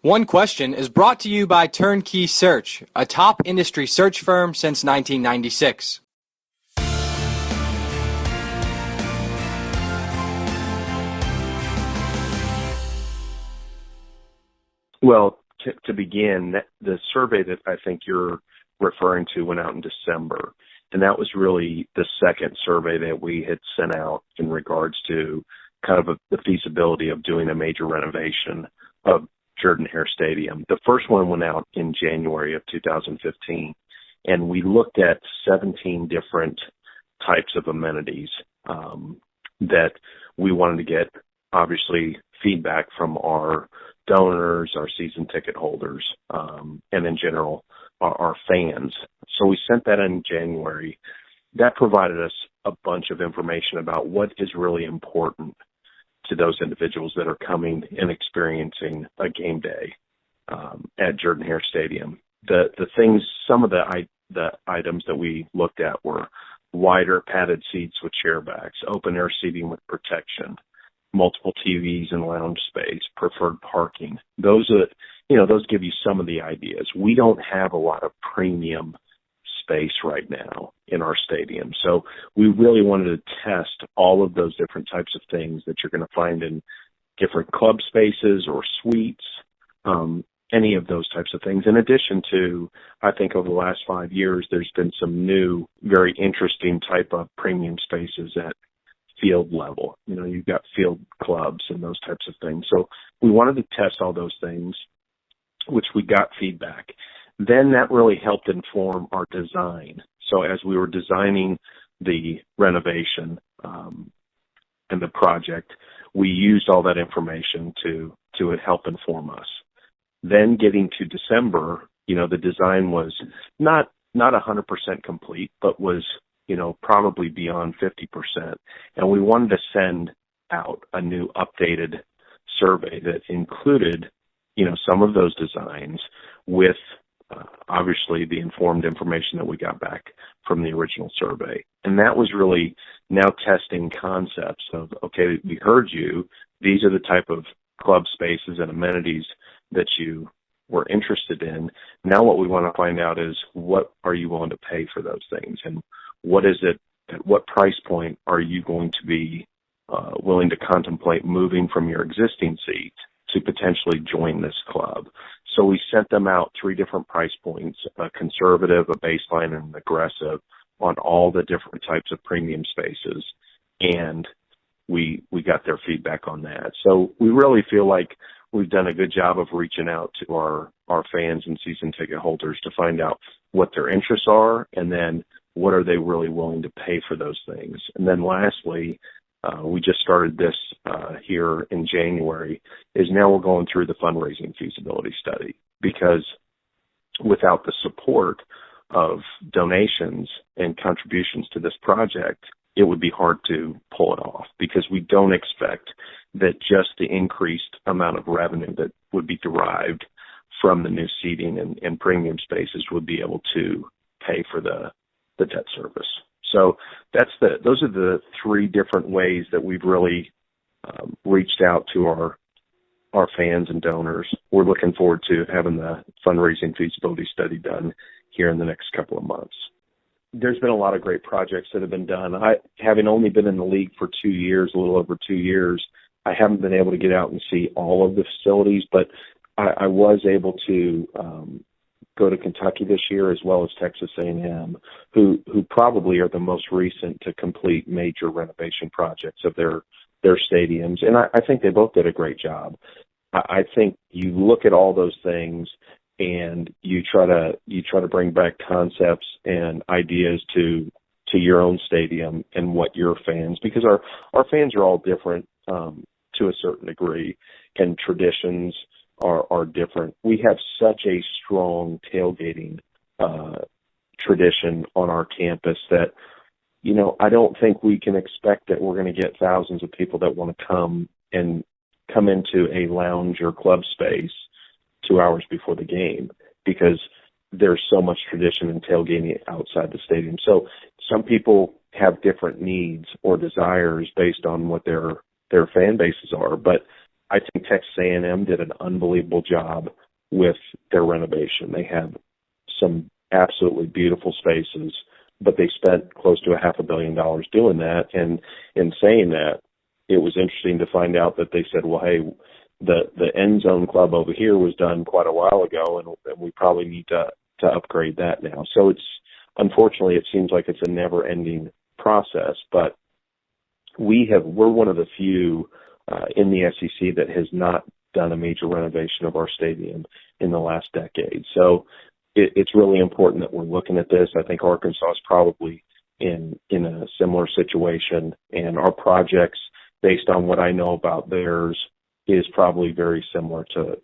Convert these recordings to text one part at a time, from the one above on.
One Question is brought to you by Turnkey Search, a top industry search firm since 1996. Well, to begin, the survey that I think you're referring to went out in December, and that was really the second survey that we had sent out in regards to kind of the feasibility of doing a major renovation of Jordan-Hare Stadium. The first one went out in January of 2015, and we looked at 17 different types of amenities that we wanted to get, obviously, feedback from our donors, our season ticket holders, and in general, our fans. So we sent that in January. That provided us a bunch of information about what is really important to those individuals that are coming and experiencing a game day at Jordan-Hare Stadium. The things, some of the items that we looked at were wider padded seats with chair backs, open air seating with protection, multiple TVs and lounge space, preferred parking. Those give you some of the ideas. We don't have a lot of premium space right now in our stadium. So we really wanted to test all of those different types of things that you're going to find in different club spaces or suites, any of those types of things. In addition to, I think over the last 5 years, there's been some new, very interesting type of premium spaces at field level. You've got field clubs and those types of things. So we wanted to test all those things, which we got feedback. Then that really helped inform our design. So as we were designing the renovation and the project, we used all that information to help inform us. Then getting to December, the design was not 100% complete, but was probably beyond 50%. And we wanted to send out a new updated survey that included, some of those designs with obviously the informed information that we got back from the original survey. And that was really now testing concepts of, okay, we heard you. These are the type of club spaces and amenities that you were interested in. Now what we want to find out is, what are you willing to pay for those things? And what is it, at what price point are you going to be willing to contemplate moving from your existing seat to potentially join this club? So we sent them out 3 different price points, a conservative, a baseline, and an aggressive on all the different types of premium spaces. And we got their feedback on that. So we really feel like we've done a good job of reaching out to our fans and season ticket holders to find out what their interests are, and then what are they really willing to pay for those things. And then lastly, we just started this here in January, is now we're going through the fundraising feasibility study, because without the support of donations and contributions to this project, it would be hard to pull it off, because we don't expect that just the increased amount of revenue that would be derived from the new seating and premium spaces would be able to pay for the debt service. So those are the 3 different ways that we've really reached out to our fans and donors. We're looking forward to having the fundraising feasibility study done here in the next couple of months. There's been a lot of great projects that have been done. Having only been in the league for 2 years, a little over 2 years, I haven't been able to get out and see all of the facilities, but I was able to go to Kentucky this year, as well as Texas A&M, who probably are the most recent to complete major renovation projects of their stadiums. And I think they both did a great job. I think you look at all those things and you try to bring back concepts and ideas to your own stadium and what your fans, because our fans are all different to a certain degree, and traditions are different. We have such a strong tailgating tradition on our campus that, I don't think we can expect that we're going to get thousands of people that want to come into a lounge or club space 2 hours before the game, because there's so much tradition in tailgating outside the stadium. So some people have different needs or desires based on what their fan bases are. But I think Texas A&M did an unbelievable job with their renovation. They have some absolutely beautiful spaces, but they spent close to $500 million doing that. And in saying that, it was interesting to find out that they said, well, hey, the end zone club over here was done quite a while ago, and we probably need to upgrade that now. So unfortunately, it seems like it's a never-ending process, but we're one of the few in the SEC that has not done a major renovation of our stadium in the last decade. So it's really important that we're looking at this. I think Arkansas is probably in a similar situation, and our projects, based on what I know about theirs, is probably very similar to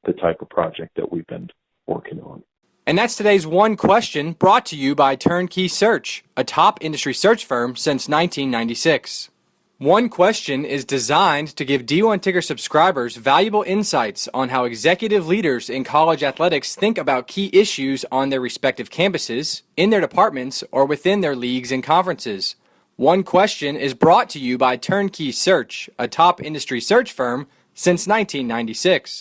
the type of project that we've been working on. And that's today's One Question, brought to you by Turnkey Search, a top industry search firm since 1996. One Question is designed to give D1 Ticker subscribers valuable insights on how executive leaders in college athletics think about key issues on their respective campuses, in their departments, or within their leagues and conferences. One Question is brought to you by Turnkey Search, a top industry search firm since 1996.